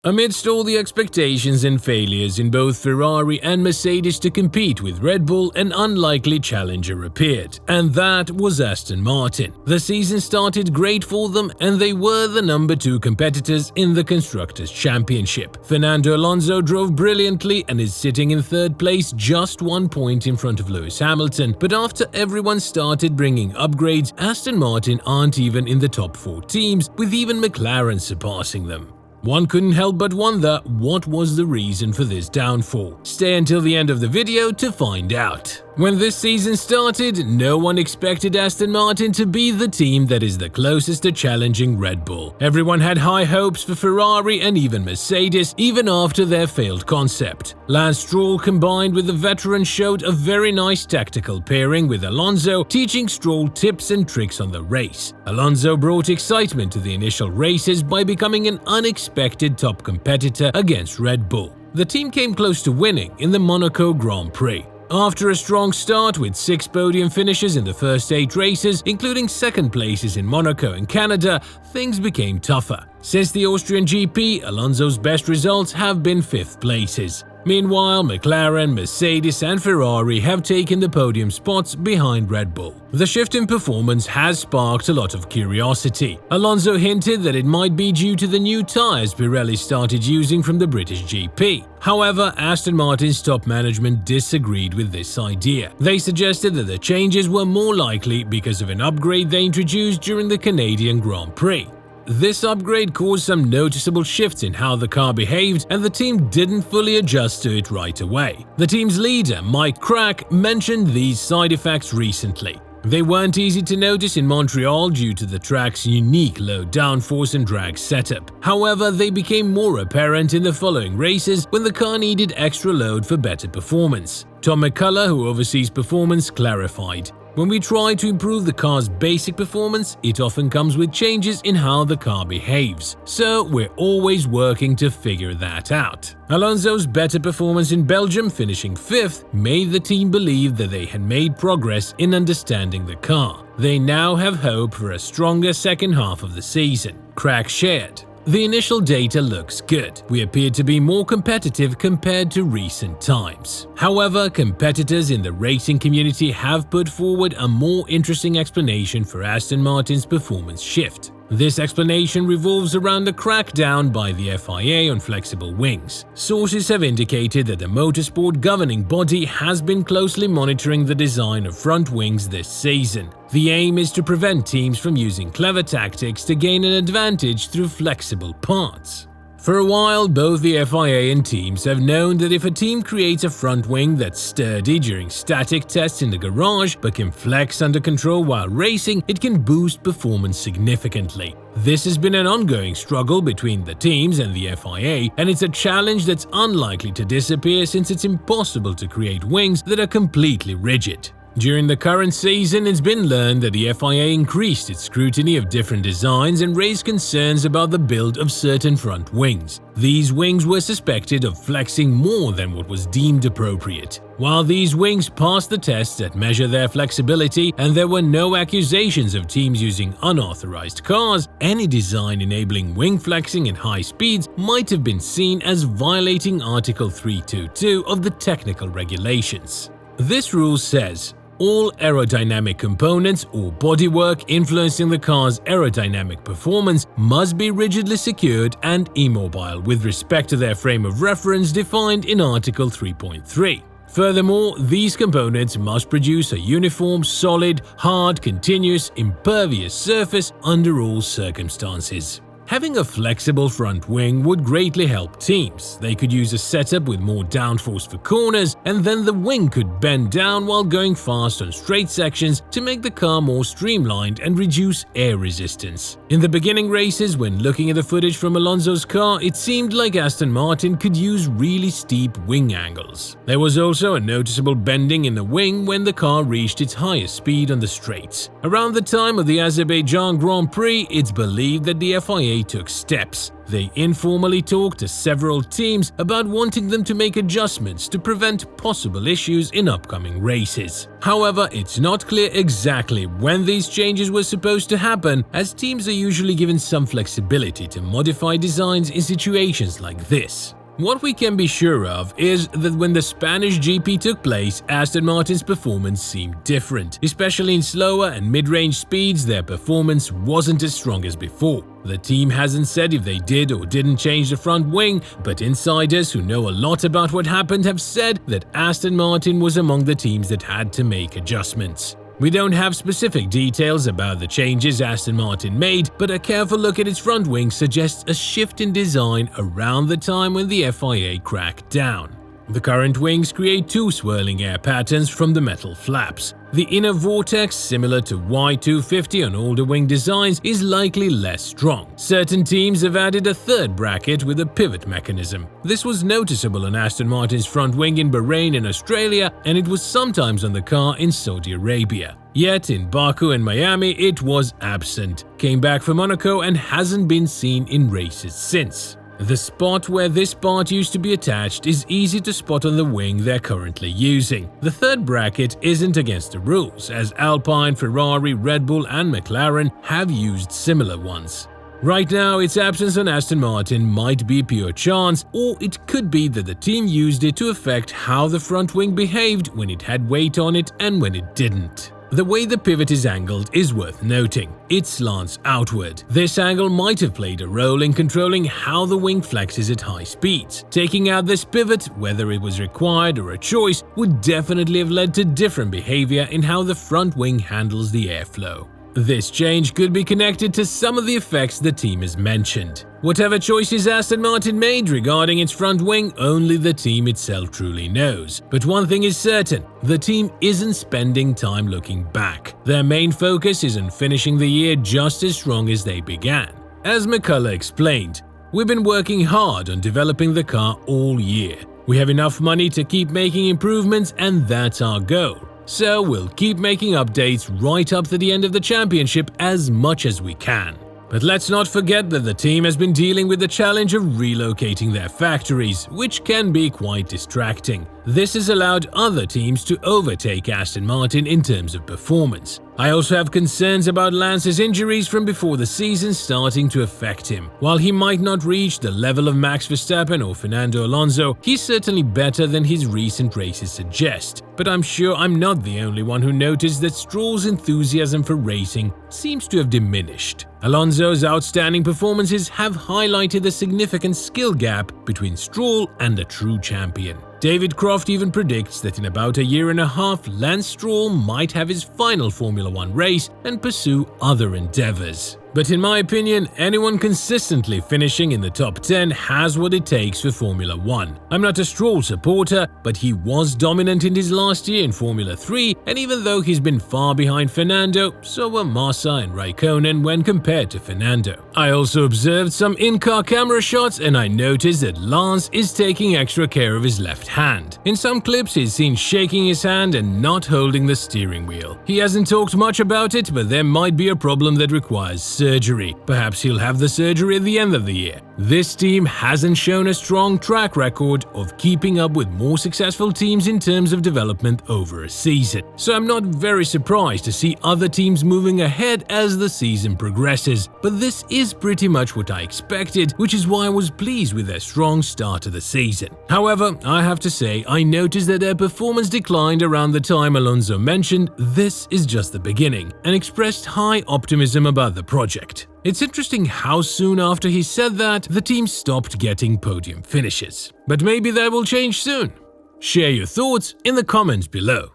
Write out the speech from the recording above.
Amidst all the expectations and failures in both Ferrari and Mercedes to compete with Red Bull, an unlikely challenger appeared, and that was Aston Martin. The season started great for them, and they were the number 2 competitors in the Constructors' Championship. Fernando Alonso drove brilliantly and is sitting in 3rd place, just 1 point in front of Lewis Hamilton, but after everyone started bringing upgrades, Aston Martin aren't even in the top 4 teams, with even Mclaren surpassing them. One couldn't help but wonder what was the reason for this downfall. Stay until the end of the video to find out. When this season started, no one expected Aston Martin to be the team that is the closest to challenging Red Bull. Everyone had high hopes for Ferrari and even Mercedes, even after their failed concept. Lance Stroll combined with the veteran showed a very nice tactical pairing with Alonso, teaching Stroll tips and tricks on the race. Alonso brought excitement to the initial races by becoming an unexpected top competitor against Red Bull. The team came close to winning in the Monaco Grand Prix. After a strong start with 6 podium finishes in the first 8 races, including 2nd places in Monaco and Canada, things became tougher. Since the Austrian GP, Alonso's best results have been 5th places. Meanwhile, Mclaren, Mercedes and Ferrari have taken the podium spots behind Red Bull. The shift in performance has sparked a lot of curiosity. Alonso hinted that it might be due to the new tyres Pirelli started using from the British GP. However, Aston Martin's top management disagreed with this idea. They suggested that the changes were more likely because of an upgrade they introduced during the Canadian Grand Prix. This upgrade caused some noticeable shifts in how the car behaved, and the team didn't fully adjust to it right away. The team's leader, Mike Crack, mentioned these side effects recently. They weren't easy to notice in Montreal due to the track's unique low downforce and drag setup. However, they became more apparent in the following races when the car needed extra load for better performance. Tom McCullough, who oversees performance, clarified, "When we try to improve the car's basic performance, it often comes with changes in how the car behaves. So we're always working to figure that out." Alonso's better performance in Belgium, finishing 5th, made the team believe that they had made progress in understanding the car. They now have hope for a stronger second half of the season. Crack shared, "The initial data looks good. We appear to be more competitive compared to recent times. However, competitors in the racing community have put forward a more interesting explanation for Aston Martin's performance shift. This explanation revolves around a crackdown by the FIA on flexible wings. Sources have indicated that the motorsport governing body has been closely monitoring the design of front wings this season. The aim is to prevent teams from using clever tactics to gain an advantage through flexible parts. For a while, both the FIA and teams have known that if a team creates a front wing that's sturdy during static tests in the garage but can flex under control while racing, it can boost performance significantly. This has been an ongoing struggle between the teams and the FIA, and it's a challenge that's unlikely to disappear since it's impossible to create wings that are completely rigid. During the current season, it's been learned that the FIA increased its scrutiny of different designs and raised concerns about the build of certain front wings. These wings were suspected of flexing more than what was deemed appropriate. While these wings passed the tests that measure their flexibility and there were no accusations of teams using unauthorized cars, any design enabling wing flexing at high speeds might have been seen as violating Article 322 of the technical regulations. This rule says, all aerodynamic components or bodywork influencing the car's aerodynamic performance must be rigidly secured and immobile with respect to their frame of reference defined in Article 3.3. Furthermore, these components must produce a uniform, solid, hard, continuous, impervious surface under all circumstances. Having a flexible front wing would greatly help teams. They could use a setup with more downforce for corners, and then the wing could bend down while going fast on straight sections to make the car more streamlined and reduce air resistance. In the beginning races, when looking at the footage from Alonso's car, it seemed like Aston Martin could use really steep wing angles. There was also a noticeable bending in the wing when the car reached its highest speed on the straights. Around the time of the Azerbaijan Grand Prix, it's believed that the FIA finally took steps. They informally talked to several teams about wanting them to make adjustments to prevent possible issues in upcoming races. However, it's not clear exactly when these changes were supposed to happen, as teams are usually given some flexibility to modify designs in situations like this. What we can be sure of is that when the Spanish GP took place, Aston Martin's performance seemed different. Especially in slower and mid-range speeds, their performance wasn't as strong as before. The team hasn't said if they did or didn't change the front wing, but insiders who know a lot about what happened have said that Aston Martin was among the teams that had to make adjustments. We don't have specific details about the changes Aston Martin made, but a careful look at its front wing suggests a shift in design around the time when the FIA cracked down. The current wings create two swirling air patterns from the metal flaps. The inner vortex, similar to Y250 on older wing designs, is likely less strong. Certain teams have added a third bracket with a pivot mechanism. This was noticeable on Aston Martin's front wing in Bahrain and Australia, and it was sometimes on the car in Saudi Arabia. Yet in Baku and Miami it was absent, came back from Monaco and hasn't been seen in races since. The spot where this part used to be attached is easy to spot on the wing they're currently using. The third bracket isn't against the rules, as Alpine, Ferrari, Red Bull and McLaren have used similar ones. Right now, its absence on Aston Martin might be pure chance, or it could be that the team used it to affect how the front wing behaved when it had weight on it and when it didn't. The way the pivot is angled is worth noting. It slants outward. This angle might have played a role in controlling how the wing flexes at high speeds. Taking out this pivot, whether it was required or a choice, would definitely have led to different behavior in how the front wing handles the airflow. This change could be connected to some of the effects the team has mentioned. Whatever choices Aston Martin made regarding its front wing, only the team itself truly knows. But one thing is certain, the team isn't spending time looking back. Their main focus is on finishing the year just as strong as they began. As McCullough explained, "We've been working hard on developing the car all year. We have enough money to keep making improvements, and that's our goal. So we'll keep making updates right up to the end of the championship as much as we can." But let's not forget that the team has been dealing with the challenge of relocating their factories, which can be quite distracting. This has allowed other teams to overtake Aston Martin in terms of performance. I also have concerns about Lance's injuries from before the season starting to affect him. While he might not reach the level of Max Verstappen or Fernando Alonso, he's certainly better than his recent races suggest. But I'm sure I'm not the only one who noticed that Stroll's enthusiasm for racing seems to have diminished. Alonso's outstanding performances have highlighted the significant skill gap between Stroll and a true champion. David Croft even predicts that in about a year and a half, Lance Stroll might have his final Formula One race and pursue other endeavors. But in my opinion, anyone consistently finishing in the top 10 has what it takes for Formula One. I'm not a Stroll supporter, but he was dominant in his last year in Formula 3, and even though he's been far behind Fernando, so were Massa and Raikkonen when compared to Fernando. I also observed some in-car camera shots, and I noticed that Lance is taking extra care of his left hand. In some clips, he's seen shaking his hand and not holding the steering wheel. He hasn't talked much about it, but there might be a problem that requires surgery. Perhaps he'll have the surgery at the end of the year. This team hasn't shown a strong track record of keeping up with more successful teams in terms of development over a season. So I'm not very surprised to see other teams moving ahead as the season progresses. But this is pretty much what I expected, which is why I was pleased with their strong start to the season. However, I have to say I noticed that their performance declined around the time Alonso mentioned this is just the beginning and expressed high optimism about the project. It's interesting how soon after he said that, the team stopped getting podium finishes. But maybe that will change soon. Share your thoughts in the comments below.